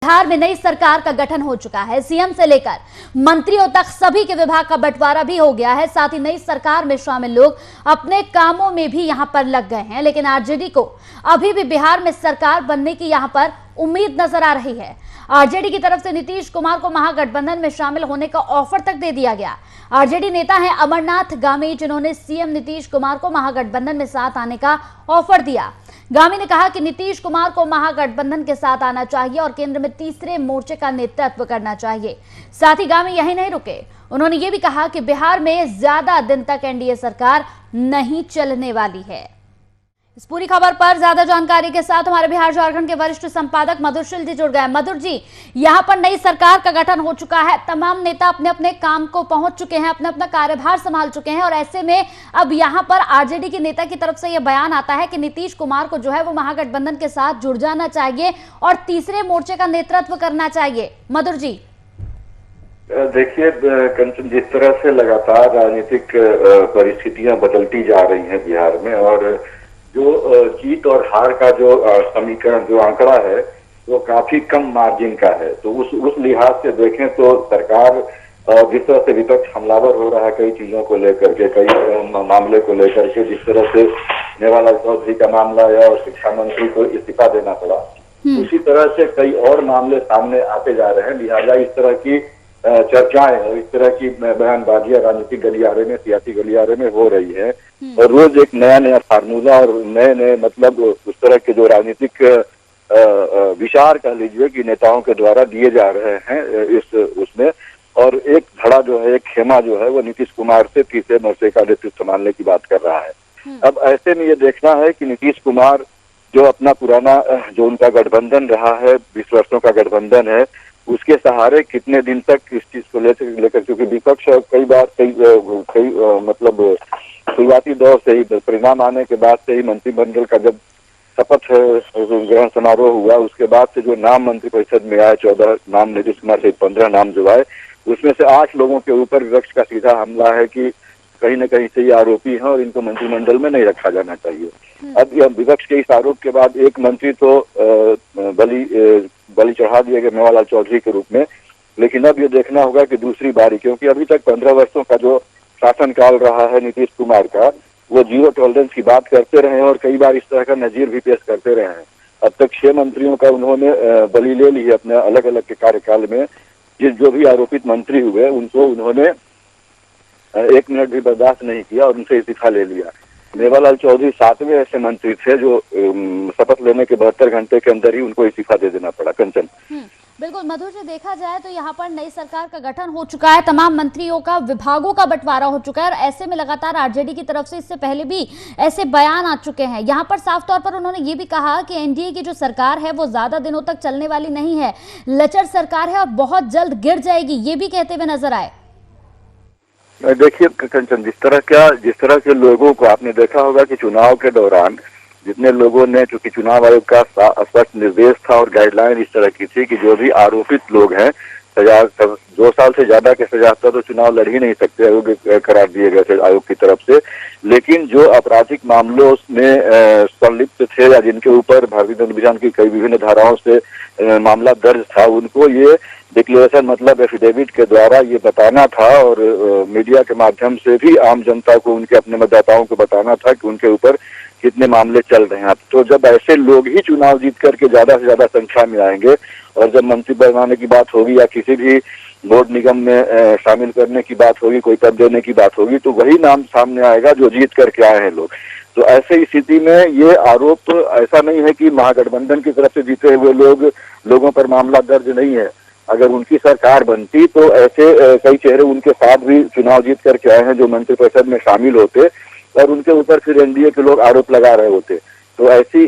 बिहार में नई सरकार का गठन हो चुका है। सीएम से लेकर मंत्रियों तक सभी के विभाग का बंटवारा भी हो गया है। साथ ही नई सरकार में शामिल लोग अपने कामों में भी यहां पर लग गए हैं। लेकिन आरजेडी को अभी भी बिहार में सरकार बनने की यहां पर उम्मीद नजर आ रही है। आरजेडी की तरफ से नीतीश कुमार को महागठबंधन में शामिल होने का ऑफर तक दे दिया गया। आरजेडी नेता हैं अमरनाथ गामी, जिन्होंने सीएम नीतीश कुमार को महागठबंधन में साथ आने का ऑफर दिया। गामी ने कहा कि नीतीश कुमार को महागठबंधन के साथ आना चाहिए और केंद्र में तीसरे मोर्चे का नेतृत्व करना चाहिए। साथ ही गामी यही नहीं रुके, उन्होंने ये भी कहा कि बिहार में ज्यादा दिन तक एनडीए सरकार नहीं चलने वाली है। इस पूरी खबर पर ज्यादा जानकारी के साथ हमारे बिहार झारखंड के वरिष्ठ संपादक मधुरशील जी जुड़ गए। मधुर जी, यहाँ पर नई सरकार का गठन हो चुका है, तमाम नेता अपने अपने काम को पहुंच चुके हैं, अपना अपना कार्यभार संभाल चुके हैं और ऐसे में अब यहाँ पर आरजेडी के नेता की तरफ से यह बयान आता है कि नीतीश कुमार को जो है वो महागठबंधन के साथ जुड़ जाना चाहिए और तीसरे मोर्चे का नेतृत्व करना चाहिए। मधुर जी, देखिए कंचन, जिस तरह से लगातार राजनीतिक परिस्थितियां बदलती जा रही हैं बिहार में और जो जीत और हार का जो समीकरण, जो आंकड़ा है वो काफी कम मार्जिन का है। तो उस लिहाज से देखें तो सरकार जिस तरह से विपक्ष हमलावर हो रहा है कई चीजों को लेकर के, कई मामले को लेकर के, जिस तरह से मेवालाल चौधरी का मामला है और शिक्षा मंत्री को इस्तीफा देना पड़ा, उसी तरह से कई और मामले सामने आते जा रहे हैं। लिहाजा इस तरह की चर्चाएं और इस तरह की बयानबाजियां राजनीतिक गलियारे में, सियासी गलियारे में हो रही है और रोज एक नया नया फार्मूला और नए नए मतलब उस तरह के जो राजनीतिक विचार कह लीजिए कि नेताओं के द्वारा दिए जा रहे हैं इस उसमें। और एक धड़ा जो है, एक खेमा जो है वो नीतीश कुमार से तीसरे मोर्चे का नेतृत्व संभालने की बात कर रहा है। अब ऐसे में ये देखना है कि नीतीश कुमार जो अपना पुराना जो उनका गठबंधन रहा है, 20 वर्षों का गठबंधन है, उसके सहारे कितने दिन तक इस चीज को लेकर, क्योंकि विपक्ष कई बार कई मतलब शुरुआती दौर से ही, परिणाम आने के बाद से ही मंत्रिमंडल का जब शपथ ग्रहण समारोह हुआ उसके बाद से जो नाम मंत्रिपरिषद में आए, 14 नाम नीतीश कुमार से 15 नाम जो आए, उसमें से 8 लोगों के ऊपर विपक्ष का सीधा हमला है कि कहीं न कहीं से ये आरोपी हैं और इनको मंत्रिमंडल में नहीं रखा जाना चाहिए। अब यह विपक्ष के इस आरोप के बाद एक मंत्री तो बलि चढ़ा दिए गए मेवालाल चौधरी के रूप में, लेकिन अब ये देखना होगा कि दूसरी बारी, क्योंकि अभी तक 15 वर्षों का जो शासनकाल रहा है नीतीश कुमार का, वो जीरो टॉलरेंस की बात करते रहे और कई बार इस तरह का नजीर भी पेश करते रहे हैं। अब तक 6 मंत्रियों का उन्होंने बलि ले ली है अपने अलग अलग के कार्यकाल में। जो भी आरोपित मंत्री हुए उनको उन्होंने 1 मिनट भी बर्दाश्त नहीं किया और उनसे इस्तीफा ले लिया। मेवालाल चौधरी 7वें ऐसे मंत्री थे जो शपथ लेने के 72 घंटे के अंदर ही उनको इस्तीफा दे देना पड़ा। कंचन, बिल्कुल मधुर जी, देखा जाए तो यहाँ पर नई सरकार का गठन हो चुका है, तमाम मंत्रियों का, विभागों का बंटवारा हो चुका है और ऐसे में लगातार आरजेडी की तरफ से इससे पहले भी ऐसे बयान आ चुके हैं। यहाँ पर साफ तौर पर उन्होंने ये भी कहा कि एनडीए की जो सरकार है वो ज्यादा दिनों तक चलने वाली नहीं है, लचर सरकार है और बहुत जल्द गिर जाएगी, ये भी कहते हुए नजर आए। देखिए कंचन, जिस तरह के लोगों को आपने देखा होगा कि चुनाव के दौरान जितने लोगों ने, चूंकि चुनाव आयोग का स्पष्ट निर्देश था और गाइडलाइन इस तरह की थी कि जो भी आरोपित लोग हैं, सजा 2 साल से ज्यादा के सजा तो चुनाव लड़ ही नहीं सकते, आयोग करार दिए गए थे आयोग की तरफ से। लेकिन जो आपराधिक मामलों में संलिप्त थे या जिनके ऊपर भारतीय दंड विधान की कई विभिन्न धाराओं से मामला दर्ज था, उनको ये डिक्लेरेशन मतलब एफिडेविट के द्वारा ये बताना था और मीडिया के माध्यम से भी आम जनता को, उनके अपने मतदाताओं को बताना था कि उनके ऊपर कितने मामले चल रहे हैं। तो जब ऐसे लोग ही चुनाव जीत करके ज्यादा से ज्यादा संख्या में आएंगे और जब मंत्री बनाने की बात होगी या किसी भी बोर्ड निगम में शामिल करने की बात होगी, कोई पद देने की बात होगी, तो वही नाम सामने आएगा जो जीत करके आए हैं लोग। तो ऐसे स्थिति में ये आरोप ऐसा नहीं है कि महागठबंधन की तरफ से जीते हुए लोगों पर मामला दर्ज नहीं है। अगर उनकी सरकार बनती तो ऐसे कई चेहरे उनके साथ भी चुनाव जीत करके आए हैं जो मंत्रिपरिषद में शामिल होते और उनके ऊपर फिर एनडीए के लोग आरोप लगा रहे होते। तो ऐसी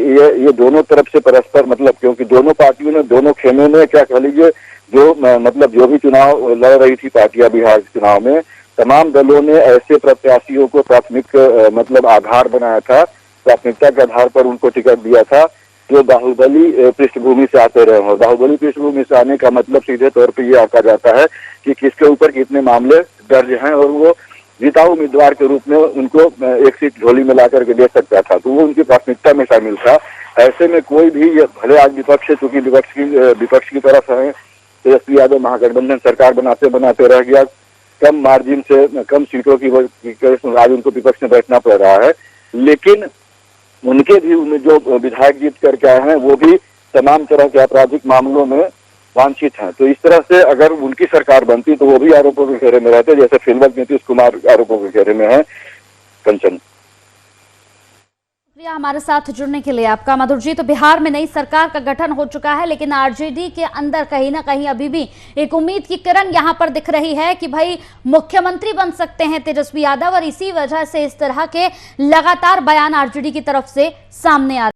ये दोनों तरफ से परस्पर मतलब, क्योंकि दोनों पार्टियों ने, दोनों खेमे में क्या कह लीजिए, जो भी चुनाव लड़ रही थी पार्टियां बिहार चुनाव में, तमाम दलों ने ऐसे प्रत्याशियों को प्राथमिक मतलब आधार बनाया था, प्राथमिकता के आधार पर उनको टिकट दिया था जो बाहुबली पृष्ठभूमि से आते रहे हों। बाहुबली पृष्ठभूमि से आने का मतलब सीधे तौर पर ये आका जाता है कि किसके ऊपर कितने मामले दर्ज हैं और वो जिताऊ उम्मीदवार के रूप में उनको एक सीट झोली में ला करके दे सकता था, तो वो उनकी प्राथमिकता में शामिल था। ऐसे में कोई भी भले आज विपक्ष है, चूंकि विपक्ष की तरफ है, तेजस्वी यादव महागठबंधन सरकार बनाते बनाते रह गया, कम मार्जिन से कम सीटों की आज उनको विपक्ष में बैठना पड़ रहा है। लेकिन उनके भी जो विधायक जीत करके आए हैं वो भी तमाम तरह के आपराधिक मामलों में वांछित हैं। तो इस तरह से अगर उनकी सरकार बनती तो वो भी आरोपों के घेरे में रहते, जैसे फिलहाल नीतीश कुमार आरोपों के घेरे में है। कंचन, शुक्रिया हमारे साथ जुड़ने के लिए आपका। मधुर जी, तो बिहार में नई सरकार का गठन हो चुका है, लेकिन आरजेडी के अंदर कहीं ना कहीं अभी भी एक उम्मीद की किरण यहां पर दिख रही है कि भाई मुख्यमंत्री बन सकते हैं तेजस्वी यादव, और इसी वजह से इस तरह के लगातार बयान आरजेडी की तरफ से सामने आ